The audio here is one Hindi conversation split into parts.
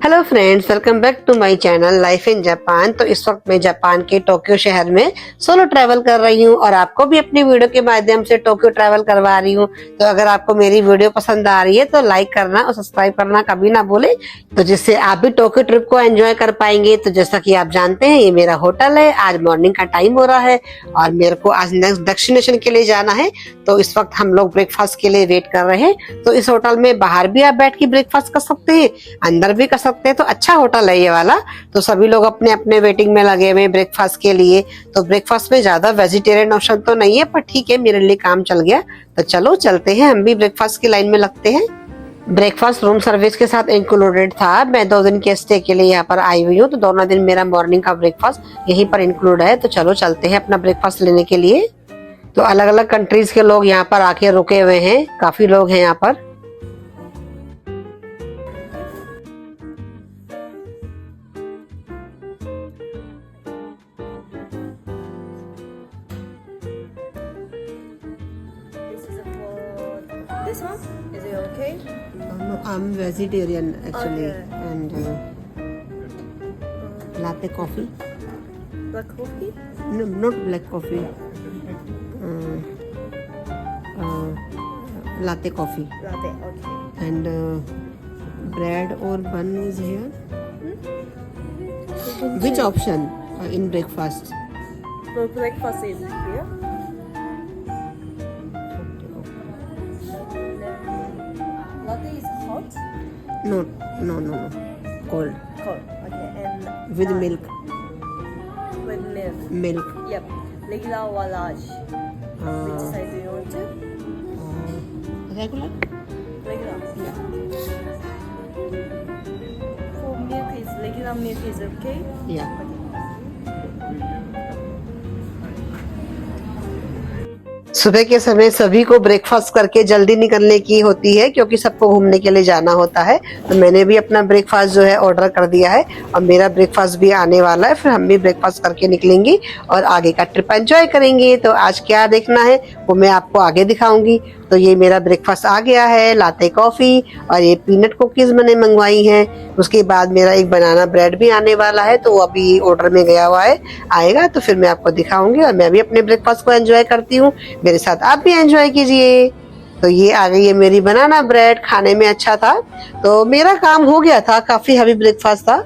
Hello friends, welcome back to my channel life in Japan. तो इस वक्त मैं जापान के टोक्यो शहर में सोलो ट्रैवल कर रही हूँ और आपको भी अपनी वीडियो के माध्यम से टोक्यो ट्रैवल करवा रही हूँ। तो अगर आपको मेरी वीडियो पसंद आ रही है तो लाइक करना और सब्सक्राइब करना कभी ना भूले, तो जिससे आप भी टोक्यो ट्रिप को एंजॉय कर पाएंगे। तो जैसा कि आप जानते हैं, ये मेरा होटल है। आज मॉर्निंग का टाइम हो रहा है और मेरे को आज नेक्स्ट डेस्टिनेशन के लिए जाना है। तो इस वक्त हम लोग ब्रेकफास्ट के लिए वेट कर रहे हैं। तो इस होटल में बाहर भी आप बैठ के ब्रेकफास्ट कर सकते हैं, अंदर भी कर सकते हैं। तो अच्छा होटल है ये वाला। तो सभी लोग अपने अपने वेटिंग में लगे हुए हैं ब्रेकफास्ट के लिए। तो ब्रेकफास्ट में ज्यादा वेजिटेरियन ऑप्शन तो नहीं है, पर ठीक है, मेरे लिए काम चल गया। तो चलो चलते हैं, हम भी ब्रेकफास्ट की लाइन में लगते हैं। ब्रेकफास्ट रूम सर्विस के साथ इंक्लूडेड था। मैं 2 दिन के स्टे के लिए यहाँ पर आई हुई हूँ, तो दोनों दिन मेरा मॉर्निंग का ब्रेकफास्ट यहीं पर इंक्लूड है। तो चलो चलते हैं अपना ब्रेकफास्ट लेने के लिए। तो अलग अलग कंट्रीज के लोग यहाँ पर आके रुके हुए हैं, काफी लोग हैं यहाँ पर। This one? Is it okay? No, I'm vegetarian actually, Okay. and latte coffee. Black coffee? No, not black coffee. Latte coffee. Latte, okay. And bread or bun is here. Which option in breakfast? The breakfast is here. Latte is hot? No. Cold. Cold. Okay. And With milk. with milk. Milk. Yep. Regular or large? Which size do you want to? Regular. Regular. Yeah. For milk is regular milk is okay. Yeah. सुबह के समय सभी को ब्रेकफास्ट करके जल्दी निकलने की होती है, क्योंकि सबको घूमने के लिए जाना होता है। तो मैंने भी अपना ब्रेकफास्ट जो है ऑर्डर कर दिया है और मेरा ब्रेकफास्ट भी आने वाला है। फिर हम भी ब्रेकफास्ट करके निकलेंगे और आगे का ट्रिप एंजॉय करेंगे। तो आज क्या देखना है वो मैं आपको आगे दिखाऊंगी। तो ये मेरा ब्रेकफास्ट आ गया है, लाते कॉफी और ये पीनट कुकीज मैंने मंगवाई हैं। उसके बाद मेरा एक बनाना ब्रेड भी आने वाला है, तो वो अभी ऑर्डर में गया हुआ है, आएगा तो फिर मैं आपको दिखाऊंगी। और मैं भी अपने ब्रेकफास्ट को एंजॉय करती हूँ, मेरे साथ आप भी एंजॉय कीजिए। तो ये आ गई है मेरी बनाना ब्रेड, खाने में अच्छा था। तो मेरा काम हो गया था, काफी हैवी ब्रेकफास्ट था।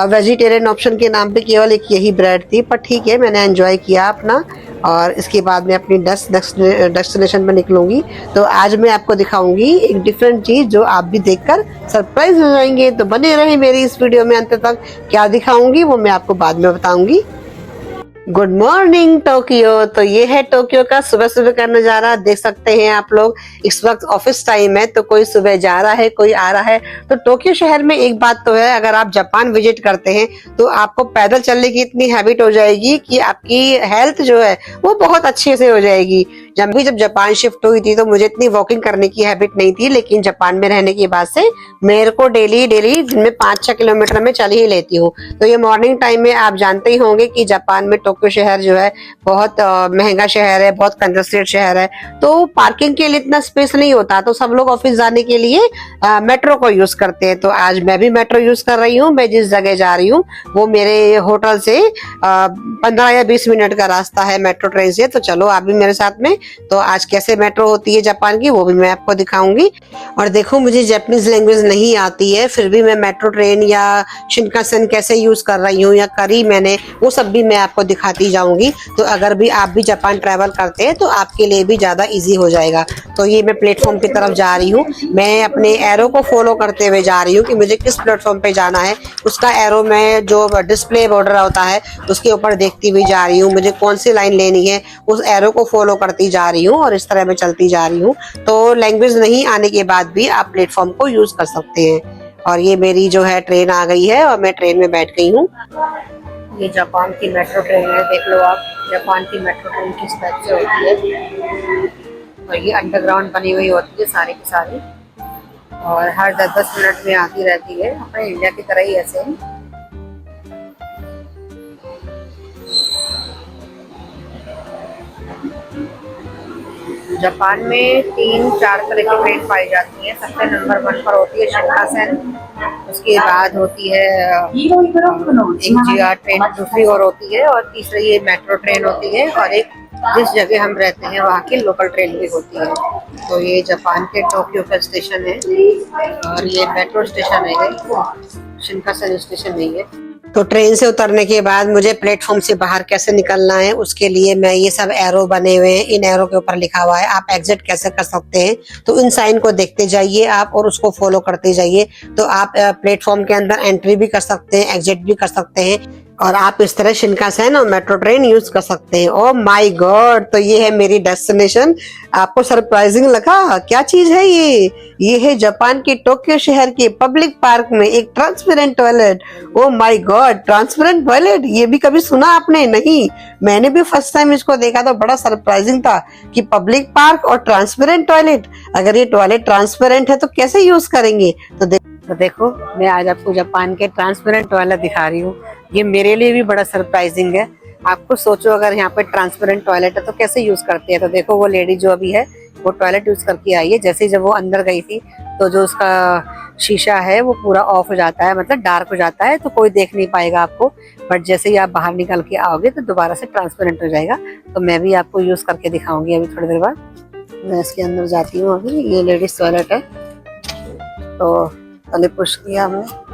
वेजिटेरियन ऑप्शन के नाम पे केवल एक यही ब्रेड थी, पर ठीक है, मैंने एंजॉय किया अपना। और इसके बाद मैं अपनी डेस्टिनेशन पर निकलूंगी। तो आज मैं आपको दिखाऊंगी एक डिफरेंट चीज, जो आप भी देखकर सरप्राइज हो जाएंगे। तो बने रहे मेरी इस वीडियो में अंत तक। क्या दिखाऊंगी वो मैं आपको बाद में बताऊंगी। Good morning Tokyo. तो ये है टोक्यो का सुबह सुबह का नजारा, देख सकते हैं आप लोग। इस वक्त ऑफिस टाइम है, तो कोई सुबह जा रहा है, कोई आ रहा है। तो टोक्यो शहर में एक बात तो है, अगर आप जापान विजिट करते हैं तो आपको पैदल चलने की इतनी हैबिट हो जाएगी कि आपकी हेल्थ जो है वो बहुत अच्छे से हो जाएगी। जब जापान शिफ्ट हुई थी तो मुझे इतनी वॉकिंग करने की हैबिट नहीं थी, लेकिन जापान में रहने के बाद से मेरे को डेली दिन में 5-6 किलोमीटर में चल ही लेती हूँ। तो ये मॉर्निंग टाइम में आप जानते ही होंगे कि जापान में टोक्यो शहर जो है बहुत महंगा शहर है, बहुत कंजस्टेड शहर है। तो पार्किंग के लिए इतना स्पेस नहीं होता, तो सब लोग ऑफिस जाने के लिए मेट्रो को यूज करते हैं। तो आज मैं भी मेट्रो यूज कर रही हूँ। मैं जिस जगह जा रही हूँ वो मेरे होटल से 15 या 20 मिनट का रास्ता है मेट्रो ट्रेन से। तो चलो आप भी मेरे साथ में। तो आज कैसे मेट्रो होती है जापान की वो भी मैं आपको दिखाऊंगी। और देखो, मुझे जापानीज लैंग्वेज नहीं आती है, फिर भी मैं मेट्रो ट्रेन या शिनकानसेन कैसे यूज कर रही हूँ या करी मैंने, वो सब भी मैं आपको दिखाती जाऊंगी। तो अगर भी आप भी जापान ट्रैवल करते हैं तो आपके लिए भी ज्यादा इजी हो जाएगा। तो ये मैं प्लेटफॉर्म की तरफ जा रही हूँ। मैं अपने एरो को फॉलो करते हुए जा रही हूँ कि मुझे किस प्लेटफॉर्म पे जाना है। उसका एरो में जो डिस्प्ले बॉर्डर होता है उसके ऊपर देखती हुई जा रही हूँ, मुझे कौन सी लाइन लेनी है, उस एरो को फॉलो करती जा रही हूँ और इस तरह मैं चलती जा रही हूँ। तो लैंग्वेज नहीं आने के बाद भी आप प्लेटफॉर्म को यूज कर सकते हैं। और ये मेरी जो है ट्रेन आ गई है और मैं ट्रेन में बैठ गई हूँ। ये जापान की मेट्रो ट्रेन है, देख लो आप जापान की मेट्रो ट्रेन किस टाइप से होती है। और ये अंडरग्राउंड बनी हुई होती है सारी की सारी, और हर 10-10 मिनट में आती रहती है, अपने इंडिया की तरह ही ऐसे है। जापान में 3-4 तरह की ट्रेन पाई जाती है। सबसे नंबर 1 पर होती है शिनकानसेन, उसके बाद होती है एक GR ट्रेन, दूसरी और होती है, और तीसरी ये मेट्रो ट्रेन होती है, और एक जिस जगह हम रहते हैं वहाँ की लोकल ट्रेन भी होती है। तो ये जापान के टोक्यो का स्टेशन है, और ये मेट्रो स्टेशन है, ये शिनकानसेन स्टेशन नहीं है। तो ट्रेन से उतरने के बाद मुझे प्लेटफॉर्म से बाहर कैसे निकलना है, उसके लिए मैं ये सब एरो बने हुए हैं, इन एरो के ऊपर लिखा हुआ है आप एग्जिट कैसे कर सकते हैं। तो इन साइन को देखते जाइए आप और उसको फॉलो करते जाइए, तो आप प्लेटफॉर्म के अंदर एंट्री भी कर सकते हैं, एग्जिट भी कर सकते हैं, और आप इस तरह शिनकानसेन और मेट्रो ट्रेन यूज कर सकते हैं। ओह माय गॉड, तो ये है मेरी डेस्टिनेशन। आपको सरप्राइजिंग लगा? क्या चीज है ये है जापान के टोक्यो शहर के पब्लिक पार्क में एक transparent toilet. Oh my God, transparent toilet, ये भी कभी सुना आपने? नहीं, मैंने भी फर्स्ट टाइम इसको देखा तो बड़ा सरप्राइजिंग था कि पब्लिक पार्क और ट्रांसपेरेंट टॉयलेट। अगर ये टॉयलेट ट्रांसपेरेंट है तो कैसे यूज करेंगे? तो देखो मैं आज आपको जापान के ट्रांसपेरेंट टॉयलेट दिखा रही हूँ। ये मेरे लिए भी बड़ा सरप्राइजिंग है। आपको सोचो अगर यहाँ पे ट्रांसपेरेंट टॉयलेट है तो कैसे यूज करते हैं। तो देखो वो लेडी जो अभी है वो टॉयलेट यूज करके आई है। जैसे ही जब वो अंदर गई थी तो जो उसका शीशा है वो पूरा ऑफ हो जाता है, मतलब डार्क हो जाता है, तो कोई देख नहीं पाएगा आपको। बट जैसे ही आप बाहर निकल के आओगे तो दोबारा से ट्रांसपेरेंट हो जाएगा। तो मैं भी आपको यूज करके दिखाऊंगी अभी थोड़ी देर बाद। मैं इसके अंदर जाती हूँ। अभी ये लेडीज टॉयलेट है, तो पहले पुश किया हमने।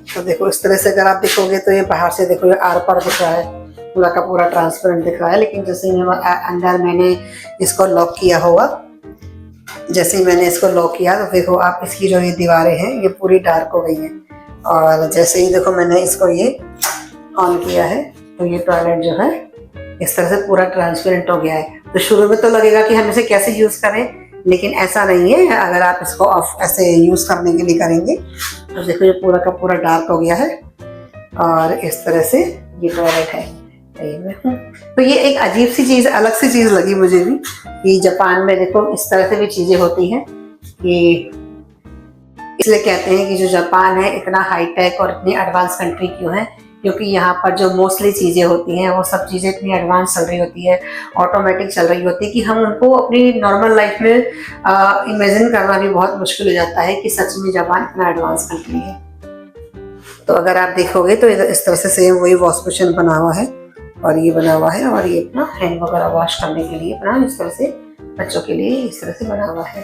तो देखो इस तरह से अगर आप देखोगे तो ये बाहर से देखो ये आर पार दिख रहा है, पूरा का पूरा ट्रांसपेरेंट दिख रहा है। लेकिन जैसे ही अंदर मैंने इसको लॉक किया होगा, जैसे ही मैंने इसको लॉक किया तो देखो आप इसकी जो ये दीवारें हैं ये पूरी डार्क हो गई हैं। और जैसे ही देखो मैंने इसको ये ऑन किया है तो ये टॉयलेट जो है इस तरह से पूरा ट्रांसपेरेंट हो गया है। तो शुरू में तो लगेगा कि हम इसे कैसे यूज करें, लेकिन ऐसा नहीं है। अगर आप इसको ऑफ ऐसे यूज करने के लिए करेंगे तो देखो ये पूरा का पूरा डार्क हो गया है, और इस तरह से ये टॉयलेट है। तो ये एक अजीब सी चीज, अलग सी चीज लगी मुझे भी कि जापान में देखो इस तरह से भी चीजें होती हैं। कि इसलिए कहते हैं कि जो जापान है इतना हाईटेक और इतनी एडवांस कंट्री क्यों है, क्योंकि यहाँ पर जो मोस्टली चीज़ें होती हैं वो सब चीज़ें इतनी एडवांस चल रही होती है, ऑटोमेटिक चल रही होती है कि हम उनको अपनी नॉर्मल लाइफ में इमेजिन करना भी बहुत मुश्किल हो जाता है कि सच में जापान इतना एडवांस कंट्री है। तो अगर आप देखोगे तो इस तरह से सेम वही वॉश बेसिन बना हुआ है, और ये बना हुआ है, और ये अपना हैंड वगैरह वॉश करने के लिए अपना इस तरह से बच्चों के लिए इस तरह से बना हुआ है।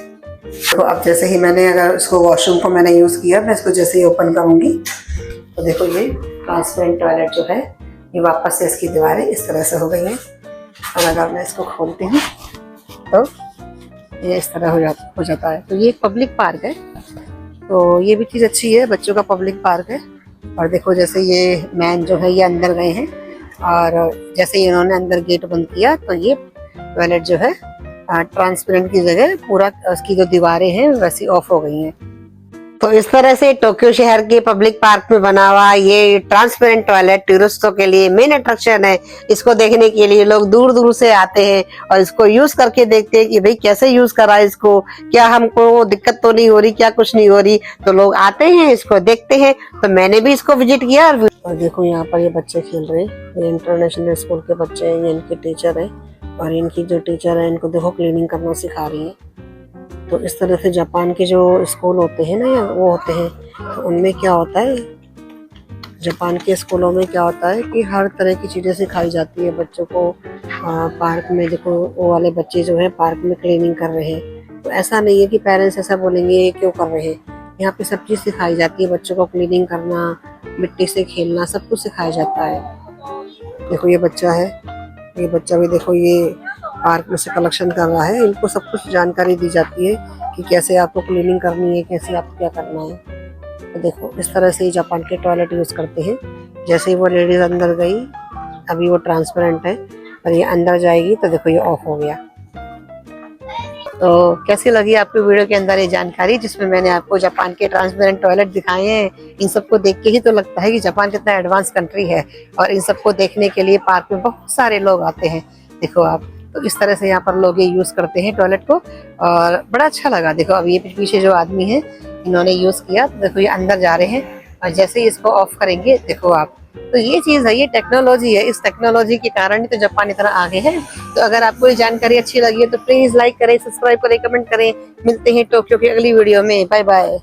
तो अब जैसे ही मैंने अगर इसको वॉशरूम को मैंने यूज़ किया, मैं इसको जैसे ही ओपन करूँगी तो देखो ये ट्रांसपेरेंट टॉयलेट जो है ये वापस से इसकी दीवारें इस तरह से हो गई हैं। और अगर मैं इसको खोलती हूँ तो ये इस तरह हो जाता है। तो ये एक पब्लिक पार्क है, तो ये भी चीज़ अच्छी है, बच्चों का पब्लिक पार्क है। और देखो जैसे ये मैन जो है ये अंदर गए हैं, और जैसे ही इन्होंने अंदर गेट बंद किया तो ये टॉयलेट जो है ट्रांसपेरेंट की जगह पूरा उसकी जो दीवारें हैं वैसी ऑफ हो गई हैं। तो इस तरह से टोक्यो शहर के पब्लिक पार्क में बना हुआ ये ट्रांसपेरेंट टॉयलेट टूरिस्टों के लिए मेन अट्रैक्शन है। इसको देखने के लिए लोग दूर दूर से आते हैं और इसको यूज करके देखते हैं कि भाई कैसे यूज करा इसको, क्या हमको दिक्कत तो नहीं हो रही, क्या कुछ नहीं हो रही। तो लोग आते हैं, इसको देखते हैं। तो मैंने भी इसको विजिट किया। और देखो यहाँ पर ये बच्चे खेल रहे हैं, ये इंटरनेशनल स्कूल के बच्चे हैं, ये इनके टीचर है, और इनकी जो टीचर है इनको देखो क्लीनिंग करना सिखा रही है। तो इस तरह से जापान के जो स्कूल होते हैं ना, या वो होते हैं, तो उनमें क्या होता है, जापान के स्कूलों में क्या होता है कि हर तरह की चीज़ें सिखाई जाती है बच्चों को। पार्क में देखो वो वाले बच्चे जो है पार्क में क्लीनिंग कर रहे हैं, तो ऐसा नहीं है कि पेरेंट्स ऐसा बोलेंगे ये क्यों कर रहे हैं। यहाँ पे सब चीज़ सिखाई जाती है बच्चों को, क्लीनिंग करना, मिट्टी से खेलना, सब कुछ सिखाया जाता है। देखो ये बच्चा है, ये बच्चा भी देखो ये पार्क में से कलेक्शन कर रहा है। इनको सब कुछ जानकारी दी जाती है कि कैसे आपको क्लीनिंग करनी है, कैसे आपको क्या करना है। तो देखो इस तरह से ही जापान के टॉयलेट यूज़ करते हैं। जैसे ही वो लेडीज अंदर गई, अभी वो ट्रांसपेरेंट है, और ये अंदर जाएगी तो देखो ये ऑफ हो गया। तो कैसी लगी आपको वीडियो के अंदर ये जानकारी, जिसमें मैंने आपको जापान के ट्रांसपेरेंट टॉयलेट दिखाए हैं। इन सबको देख के ही तो लगता है कि जापान कितना एडवांस कंट्री है, और इन सबको देखने के लिए पार्क में बहुत सारे लोग आते हैं। देखो आप, तो इस तरह से यहाँ पर लोग ये यूज़ करते हैं टॉयलेट को, और बड़ा अच्छा लगा। देखो अब ये पीछे जो आदमी है इन्होंने यूज़ किया, तो देखो ये अंदर जा रहे हैं, और जैसे ही इसको ऑफ करेंगे देखो आप, तो ये चीज है, ये टेक्नोलॉजी है। इस टेक्नोलॉजी के कारण ही तो जापान इतना आगे है। तो अगर आपको ये जानकारी अच्छी लगी है तो प्लीज लाइक करें, सब्सक्राइब करें, कमेंट करें। मिलते हैं टोक्यो की अगली वीडियो में। बाय बाय।